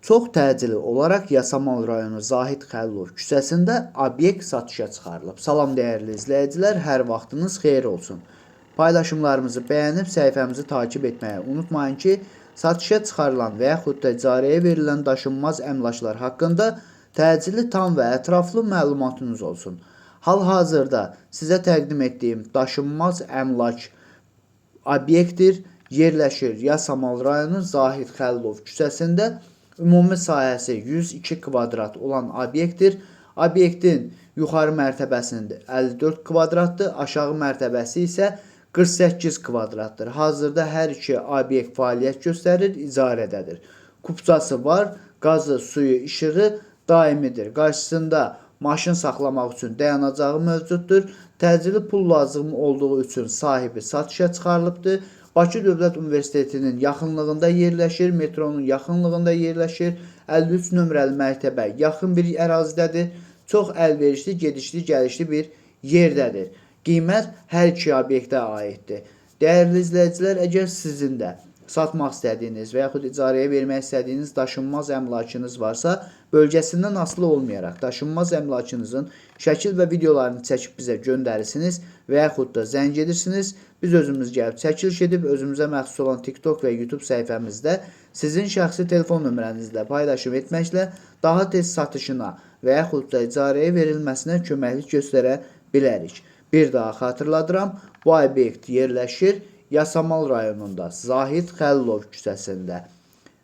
Çox təcili olaraq Yasamal rayonu Zahid Xəlilov küçəsində obyekt satışa çıxarılıb. Salam dəyərli izləyicilər, hər vaxtınız xeyir olsun. Paylaşımlarımızı bəyənib səhifəmizi takib etməyi unutmayın ki, satışa çıxarılan və yaxud da icarəyə verilən daşınmaz əmlaklar haqqında təcili, tam və ətraflı məlumatınız olsun. Hal-hazırda sizə təqdim etdiyim daşınmaz əmlak obyektdir. Yerləşir Yasamal rayonu Zahid Xəlilov küçəsində. Ümumi sahəsi 102 kvadrat olan obyektdir. Obyektin yuxarı mərtəbəsində 54 kvadratdır, aşağı mərtəbəsi isə 48 kvadratdır. Hazırda hər iki obyekt fəaliyyət göstərir, icarədədir. Kupçası var, qazı, suyu, işığı daimidir. Qarşısında maşın saxlamaq üçün dayanacağı mövcuddur. Təcili pul lazım olduğu üçün sahibi satışa çıxarılıbdır. Bakı Dövlət Universitetinin yaxınlığında yerləşir, metronun yaxınlığında yerləşir, 53 nömrəli məktəbə yaxın bir ərazidədir, çox əlverişli, gedişli, gəlişli bir yerdədir. Qiymət hər iki obyektə aiddir. Dəyərli izləyicilər, əgər sizin də satmaq istədiyiniz və yaxud icarəyə vermək istədiyiniz daşınmaz əmlakınız varsa, bölgəsindən asılı olmayaraq daşınmaz əmlakınızın şəkil və videolarını çəkib bizə göndərirsiniz və yaxud da zəng edirsiniz. Biz özümüz gəlib çəkiliş edib özümüzə məxsus olan TikTok və YouTube səhifəmizdə sizin şəxsi telefon nömrənizlə paylaşım etməklə daha tez satışına və yaxud da icarəyə verilməsinə köməklik göstərə bilərik. Bir daha xatırladıram, bu obyekt yerləşir Yasamal rayonunda Zahid Xəlilov küçəsində.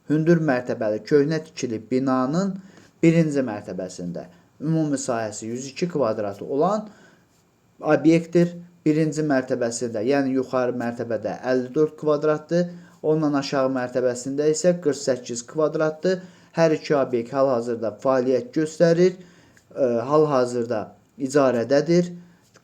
Hündür mərtəbəli köhnə tikili binanın birinci mərtəbəsində. Ümumi sahəsi 102 kvadratı olan obyektdir. Birinci mərtəbəsində, yəni yuxarı mərtəbədə 54 kvadratdır, ondan aşağı mərtəbəsində isə 48 kvadratdır. Hər iki obyekt hal-hazırda fəaliyyət göstərir, hal-hazırda icarədədir.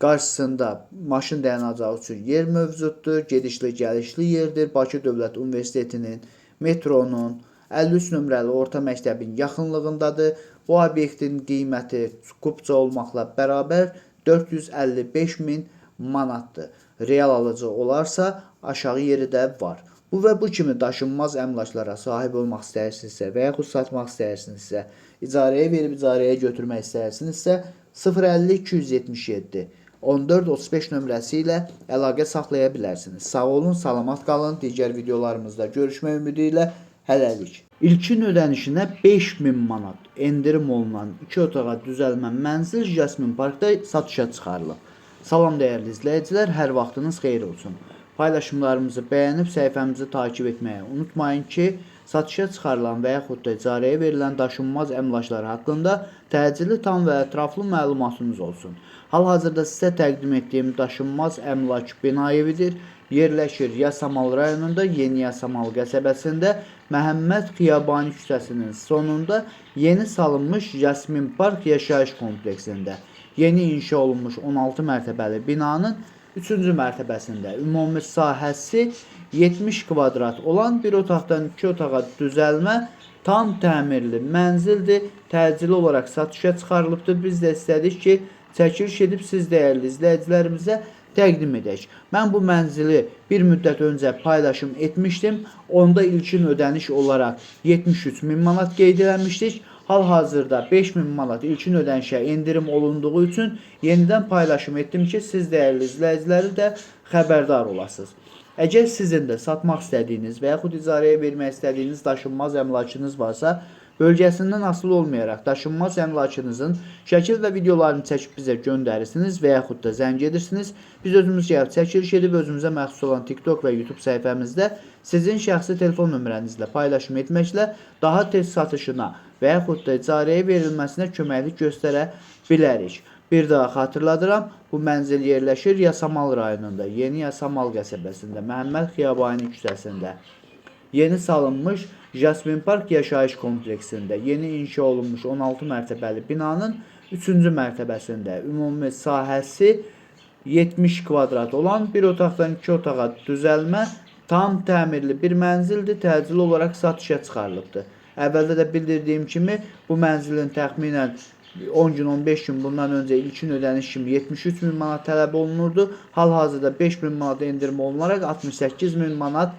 Qarşısında maşın dayanacağı üçün yer mövcuddur, gedişli, gəlişli yerdir. Bakı Dövlət Universitetinin, metronun, 53 nömrəli orta məktəbin yaxınlığındadır. Bu obyektin qiyməti kupça olmaqla bərabər 455 min manatdır. Real alıcı olarsa aşağı yeri də var. Bu və bu kimi daşınmaz əmlaklara sahib olmaq istəyirsinizsə və yaxud satmaq istəyirsinizsə, icarəyə verib icarəyə götürmək istəyirsinizsə 050 277 1435 nömrəsi ilə əlaqə saxlaya bilərsiniz. Sağ olun, salamat qalın. Digər videolarımızda görüşmək ümidi ilə hələlik. İlkin ödənişinə 5000 manat endirim olunan 2 otağa düzəlmə mənzil Jasmin Parkda satışa çıxarılıb. Salam dəyərli izləyicilər, hər vaxtınız xeyir olsun. Paylaşımlarımızı bəyənib səhifəmizi takib etməyi unutmayın ki, satışa çıxarılan və yaxud da icarəyə verilən daşınmaz əmlaklar haqqında təcili, tam və ətraflı məlumatınız olsun. Hal-hazırda sizə təqdim etdiyim daşınmaz əmlak bina evidir. Yerləşir Yasamal rayonunda, Yeni Yasamal qəsəbəsində, Məhəmməd Xiyabani küçəsinin sonunda yeni salınmış Jasmin Park yaşayış kompleksində. Yeni inşa olunmuş 16 mərtəbəli binanın 3-cü mərtəbəsində ümumi sahəsi 70 kvadrat olan bir otaqdan 2 otağa düzəlmə tam təmirli mənzildir. Təcili olaraq satışa çıxarılıbdır. Biz də istədik ki, çəkiliş edib siz dəyərli izləyicilərimizə təqdim edək. Mən bu mənzili bir müddət öncə paylaşım etmişdim. Onda ilkin ödəniş olaraq 73 min manat qeyd edilmişdik. Hal-hazırda 5000 manat ilkin ödənişə endirim olunduğu üçün yenidən paylaşım etdim ki, siz dəyərli izləyiciləri də xəbərdar olasınız. Əgər sizin də satmaq istədiyiniz və yaxud icarəyə vermək istədiyiniz daşınmaz əmlakınız varsa, bölgəsindən asılı olmayaraq daşınmaz əmlakınızın şəkil və videolarını çəkib bizə göndərirsiniz və yaxud da zəng edirsiniz. Biz özümüz gəlib çəkiliş edib özümüzə məxsus olan TikTok və YouTube səhifəmizdə sizin şəxsi telefon nömrənizlə paylaşım etməklə daha tez satışına və yaxud da icarəyə verilməsinə köməklik göstərə bilərik. Bir daha xatırladıram, bu mənzil yerləşir Yasamal rayonunda, Yeni Yasamal qəsəbəsində, Məhəmməd Xiyabani küçəsində. Yeni salınmış Jasmin Park yaşayış kompleksində, yeni inşa olunmuş 16 mərtəbəli binanın 3-cü mərtəbəsində ümumi sahəsi 70 kvadrat olan bir otaqdan 2 otağa düzəlmə tam təmirli bir mənzildir, təcili olaraq satışa çıxarılıbdır. Əvvəldə də bildirdiyim kimi bu mənzilin təxminən 10 gün, 15 gün bundan öncə ilkin ödəniş kimi 73 min manat tələb olunurdu. Hal-hazırda 5 min manat endirim olunaraq 68 min manat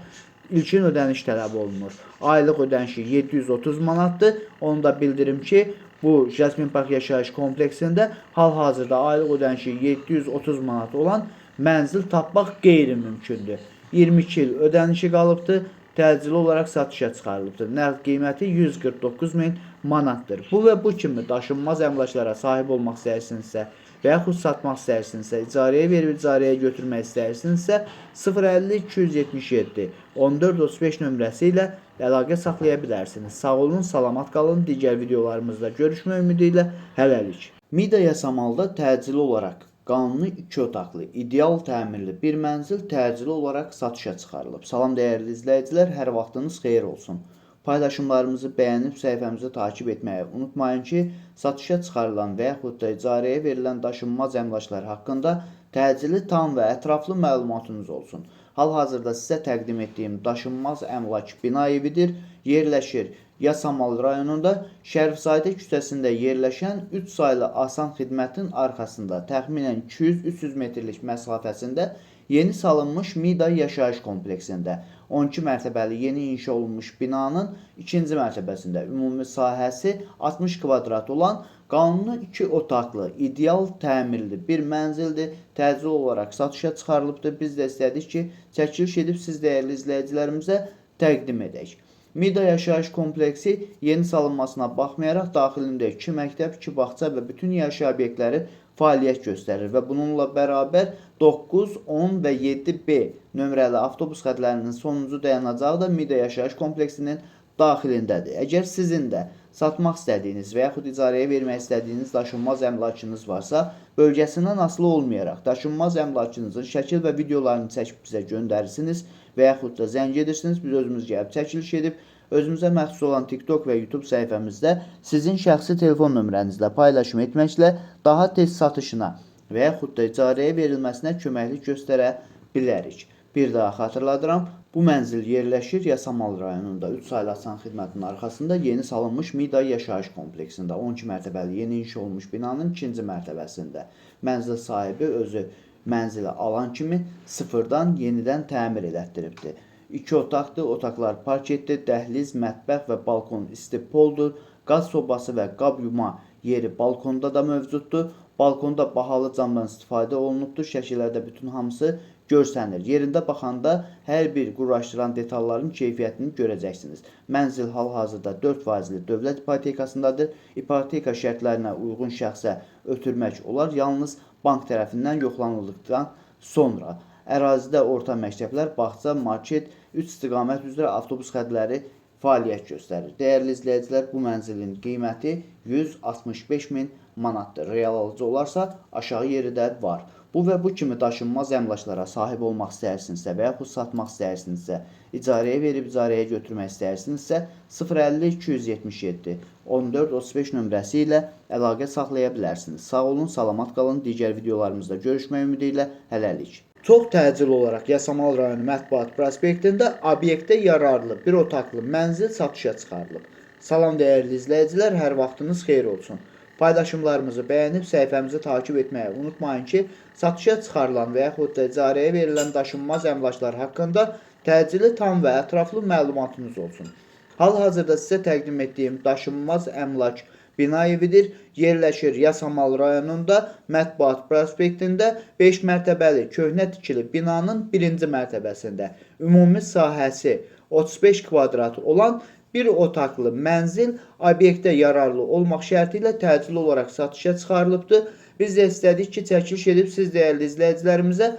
ilkin ödəniş tələb olunur. Aylıq ödənişi 730 manatdır. Onu da bildirim ki, bu Jasmin Park yaşayış kompleksində hal-hazırda aylıq ödənişi 730 manat olan mənzil tapmaq qeyri-mümkündür. 22 il ödənişi qalıbdır. Təcili olaraq satışa çıxarılıbdır. Nəqd qiyməti 149 min manatdır. Bu və bu kimi daşınmaz əmlaklara sahib olmaq istəyirsinizsə və yaxud satmaq istəyirsinizsə, icarəyə verib icarəyə götürmək istəyirsinizsə 050 277 14 35 nömrəsi ilə əlaqə saxlaya bilərsiniz. Sağ olun, salamat qalın. Digər videolarımızda görüşmək ümidi ilə hələlik. Mida Yasamalda təcili olaraq qanuni 2 otaqlı, ideal təmirli bir mənzil təcili olaraq satışa çıxarılıb. Salam dəyərli izləyicilər, hər vaxtınız xeyir olsun. Paylaşımlarımızı bəyənib səhifəmizi takib etməyi unutmayın ki, satışa çıxarılan və yaxud da icarəyə verilən daşınmaz əmlaklar haqqında təcili, tam və ətraflı məlumatınız olsun. Hal-hazırda sizə təqdim etdiyim daşınmaz əmlak bina evidir. Yerləşir Yasamal rayonunda Şərifzadə küçəsində yerləşən 3 saylı asan xidmətin arxasında təxminən 200-300 metrlik məsafəsində yeni salınmış Mida yaşayış kompleksində 12 mərtəbəli yeni inşa olunmuş binanın 2-ci mərtəbəsində ümumi sahəsi 60 kvadrat olan qanuni 2 otaqlı, ideal təmirli bir mənzildir. Təcili olaraq satışa çıxarılıbdır. Biz də istədik ki, çəkiliş edib siz dəyərli izləyicilərimizə təqdim edək. Mida yaşayış kompleksi yeni salınmasına baxmayaraq daxilində 2 məktəb, 2 bağça və bütün yaşayış obyektləri fəaliyyət göstərir və bununla bərabər 9, 10 və 7B nömrəli avtobus xətlərinin sonuncu dayanacağı da Mida yaşayış kompleksinin daxilindədir. Əgər sizin də satmaq istədiyiniz və yaxud icarəyə vermək istədiyiniz daşınmaz əmlakınız varsa, bölgəsindən asılı olmayaraq daşınmaz əmlakınızın şəkil və videolarını çəkib bizə göndərirsiniz və yaxud da zəng edirsiniz, biz özümüz gəlib çəkiliş edib, özümüzə məxsus olan TikTok və YouTube səhifəmizdə sizin şəxsi telefon nömrənizlə paylaşım etməklə daha tez satışına və yaxud da icarəyə verilməsinə köməklik göstərə bilərik. Bir daha xatırladıram, bu mənzil yerləşir Yasamal rayonunda 3 saylı asan xidmətin arxasında yeni salınmış Mida yaşayış kompleksində 12 mərtəbəli yeni inşa olmuş binanın 2-ci mərtəbəsində. Mənzil sahibi özü mənzili alan kimi sıfırdan yenidən təmir elətdiribdir. 2 otaqdır, otaqlar parketdir, dəhliz, mətbəx və balkon istipoldur, qaz sobası və qab yuma yeri balkonda da mövcuddur. Balkonda bahalı camdan istifadə olunubdur, şəkillərdə bütün hamısı görsənir. Yerində baxanda hər bir quraşdıran detalların keyfiyyətini görəcəksiniz. Mənzil hal-hazırda 4%li dövlət ipotekasındadır. İpoteka şərtlərinə uyğun şəxsə ötürmək olar, yalnız bank tərəfindən yoxlanıldıqdan sonra. Ərazidə orta məktəblər, bağça, market, 3 istiqamət üzrə avtobus xətləri fəaliyyət göstərir. Dəyərli izləyicilər, bu mənzilin qiyməti 165 min manatdır. Real alıcı olarsa aşağı yeri də var. Bu və bu kimi daşınmaz əmlaklara sahib olmaq istəyirsinizsə və yaxud satmaq istəyirsinizsə, icarəyə verib icarəyə götürmək istəyirsinizsə 050 277 14 35 nömrəsi ilə əlaqə saxlaya bilərsiniz. Sağ olun, salamat qalın. Digər videolarımızda görüşmək ümidi ilə hələlik. Çox təcili olaraq Yasamal rayonu Mətbuat prospektində obyektə yararlı bir otaqlı mənzil satışa çıxarılıb. Salam dəyərli izləyicilər, hər vaxtınız xeyir olsun. Paylaşımlarımızı bəyənib səhifəmizi takib etməyi unutmayın ki, satışa çıxarılan və yaxud da icarəyə verilən daşınmaz əmlaklar haqqında təcili, tam və ətraflı məlumatınız olsun. Hal-hazırda sizə təqdim etdiyim daşınmaz əmlak bina evidir. Yerləşir Yasamal rayonunda Mətbuat prospektində 5 mərtəbəli köhnə tikili binanın 1-ci mərtəbəsində ümumi sahəsi 35 kvadrat olan bir otaqlı mənzil obyektə yararlı olmaq şərti ilə təcili olaraq satışa çıxarılıbdır. Biz də istədik ki, çəkiliş edib siz dəyərli izləyicilərimizə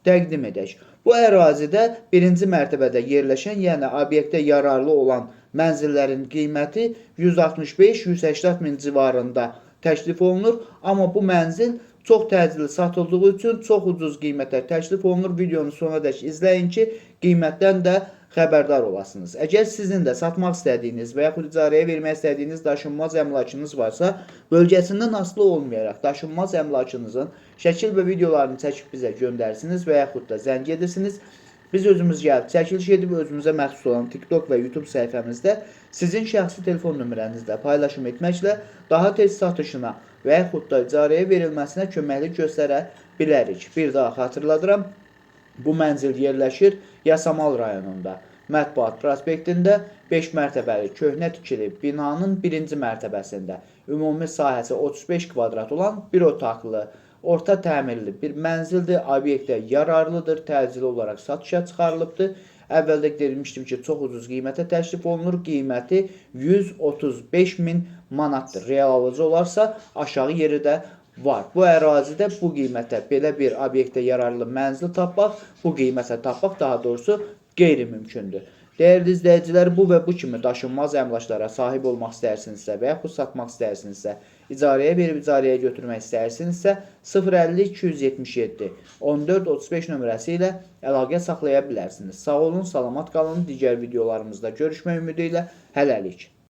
təqdim edək. Bu ərazidə 1-ci mərtəbədə yerləşən, yəni obyektə yararlı olan mənzillərin qiyməti 165-180 min civarında təklif olunur. Amma bu mənzil çox təcili satıldığı üçün çox ucuz qiymətə təklif olunur. Videonu sonadək izləyin ki, qiymətdən də xəbərdar olasınız. Əgər sizin də satmaq istədiyiniz və yaxud icarəyə vermək istədiyiniz daşınmaz əmlakınız varsa, bölgəsindən asılı olmayaraq daşınmaz əmlakınızın şəkil və videolarını çəkib bizə göndərsiniz və yaxud da zəng edirsiniz. Biz özümüz gəlib çəkiliş edib özümüzə məxsus olan TikTok və YouTube səhifəmizdə sizin şəxsi telefon nömrənizlə paylaşım etməklə daha tez satışına və yaxud da icarəyə verilməsinə köməklik göstərə bilərik. Bir daha xatırladıram. Bu mənzil yerləşir Yasamal rayonunda Mətbuat prospektində 5 mərtəbəli köhnə tikili binanın 1-ci mərtəbəsində ümumi sahəsi 35 kvadrat olan bir otaqlı, orta təmirli bir mənzildir. Obyektə yararlıdır, təcili olaraq satışa çıxarılıbdır. Əvvəldə demişdim ki, çox ucuz qiymətə təklif olunur. Qiyməti 135 min manatdır. Real alıcı olarsa aşağı yeri də var. Bu ərazidə bu qiymətə belə bir obyektə yararlı mənzil tapmaq, bu qiymətə tapmaq daha doğrusu qeyri-mümkündür. Dəyərli izləyicilər, bu və bu kimi daşınmaz əmlaklara sahib olmaq istəyirsinizsə və yaxud satmaq istəyirsinizsə, icarəyə verib icarəyə götürmək istəyirsinizsə 050 277 14 35 nömrəsi ilə əlaqə saxlaya bilərsiniz. Sağ olun, salamat qalın. Digər videolarımızda görüşmək ümidi ilə hələlik.